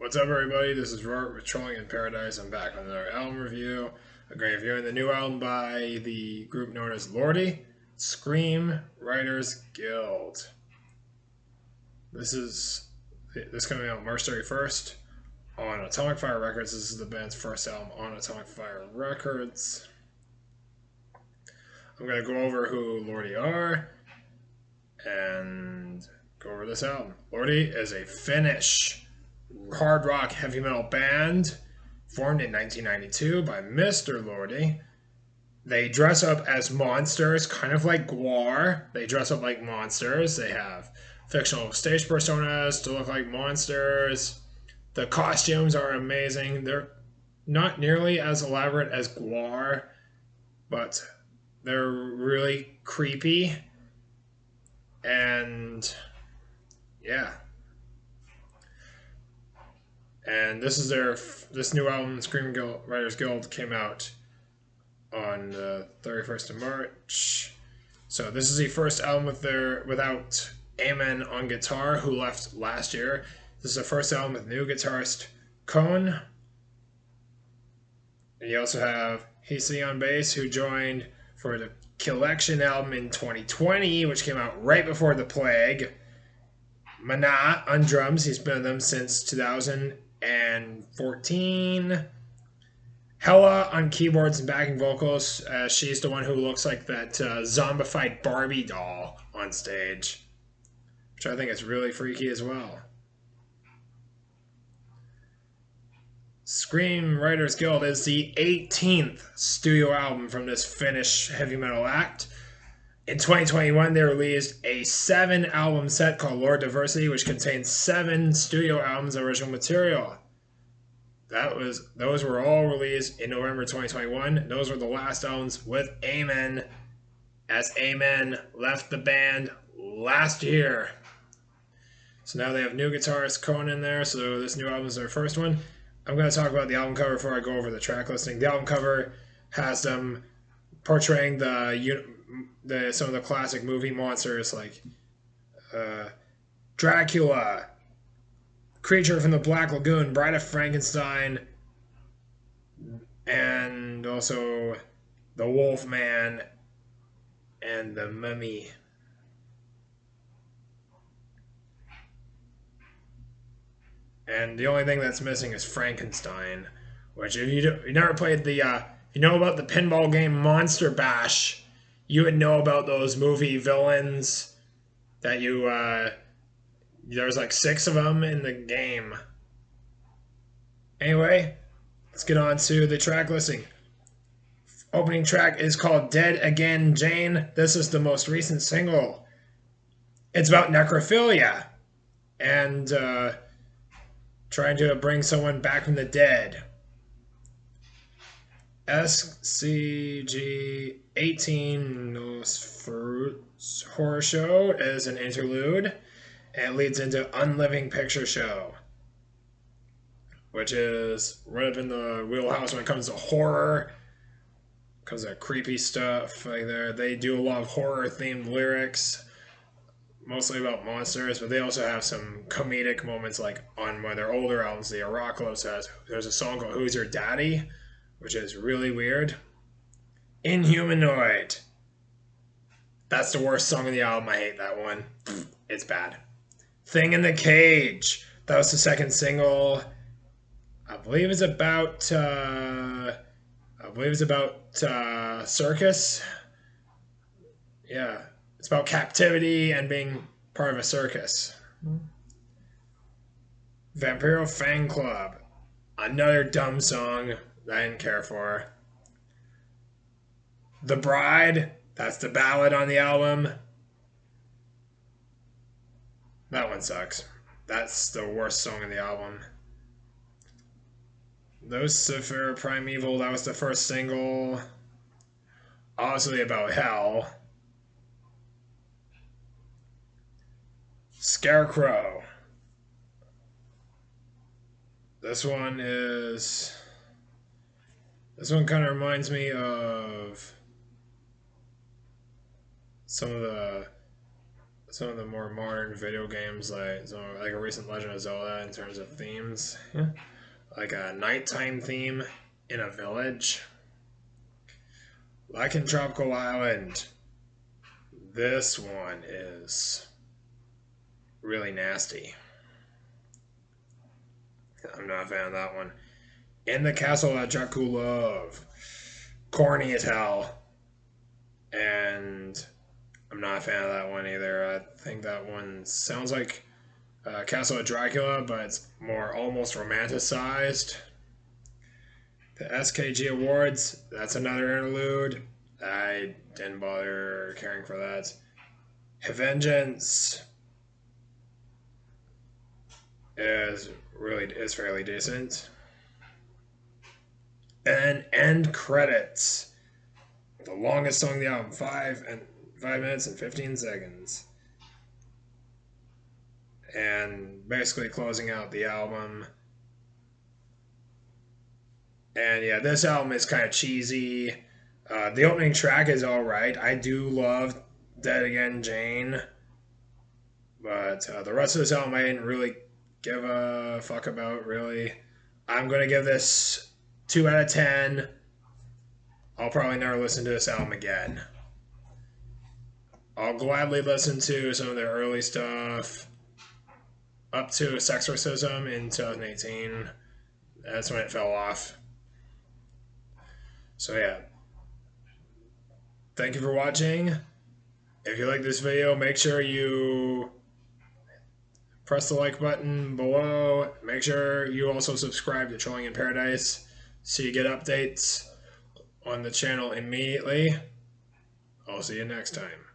What's up, everybody? This is Robert with Trolling in Paradise. I'm back with another album review. A great reviewing the new album by the group known as Lordi-Screem Writers Guild. This coming out March 31st on Atomic Fire Records. This is the band's first album on Atomic Fire Records. I'm going to go over who Lordi are and go over this album. Lordi is a Finnish hard rock heavy metal band formed in 1992 by Mr. Lordi. They dress up as monsters, kind of like Gwar. They dress up like monsters. They have fictional stage personas to look like monsters. The costumes are amazing. They're not nearly as elaborate as Gwar, but they're really creepy. And yeah. And this new album, Scream Writers Guild, came out on the 31st of March. So this is the first album without Amen on guitar, who left last year. This is the first album with new guitarist Cone. And you also have Hasey on bass, who joined for the Collection album in 2020, which came out right before the plague. Mana on drums, he's been with them since 2014. Hella on keyboards and backing vocals. She's the one who looks like that zombified Barbie doll on stage, which I think is really freaky as well. Scream Writers Guild is the 18th studio album from this Finnish heavy metal act. In 2021, they released a 7-album set called Lord Diversity, which contains 7 studio albums of original material. Those were all released in November 2021. Those were the last albums with Amen, as Amen left the band last year. So now they have new guitarist Cohen in there, so this new album is their first one. I'm going to talk about the album cover before I go over the track listing. The album cover has them portraying some of the classic movie monsters like Dracula, Creature from the Black Lagoon, Bride of Frankenstein, and also the Wolfman and the Mummy. And the only thing that's missing is Frankenstein, which if you never played the you know about the pinball game Monster Bash, you would know about those movie villains that there's like 6 of them in the game. Anyway, let's get on to the track listing. Opening track is called Dead Again Jane. This is the most recent single. It's about necrophilia and trying to bring someone back from the dead. SCG 18 Nosferatu's Horror Show is an interlude, and it leads into Unliving Picture Show, which is right up in the wheelhouse when it comes to horror, because of creepy stuff like there. They do a lot of horror themed lyrics, mostly about monsters, but they also have some comedic moments, like on one of their older albums, the Apocalypse there's a song called Who's Your Daddy, which is really weird. Inhumanoid. That's the worst song of the album. I hate that one. It's bad. Thing in the Cage. That was the second single. I believe it's about circus. Yeah. It's about captivity and being part of a circus. Vampiro Fan Club. Another dumb song that I didn't care for. The Bride. That's the ballad on the album. That one sucks. That's the worst song in the album. Lucifer Primeval. That was the first single. Obviously about hell. Scarecrow. This one kind of reminds me of some of the some of the more modern video games, like a recent Legend of Zelda in terms of themes. Yeah. Like a nighttime theme in a village. Like in Tropical Island, this one is really nasty. I'm not a fan of that one. In the Castle that Jakku love, corny as hell. And I'm not a fan of that one either. I think that one sounds like Castle of Dracula, but it's more almost romanticized. The SKG Awards, that's another interlude. I didn't bother caring for that. Vengeance is fairly decent. And end credits. The longest song of the album, 5 minutes and 15 seconds. And basically closing out the album. And yeah, this album is kind of cheesy. The opening track is alright. I do love Dead Again Jane. But the rest of this album I didn't really give a fuck about, really. I'm going to give this 2 out of 10. I'll probably never listen to this album again. I'll gladly listen to some of their early stuff up to Sexorcism in 2018. That's when it fell off. So yeah. Thank you for watching. If you like this video, make sure you press the like button below. Make sure you also subscribe to Trolling in Paradise so you get updates on the channel immediately. I'll see you next time.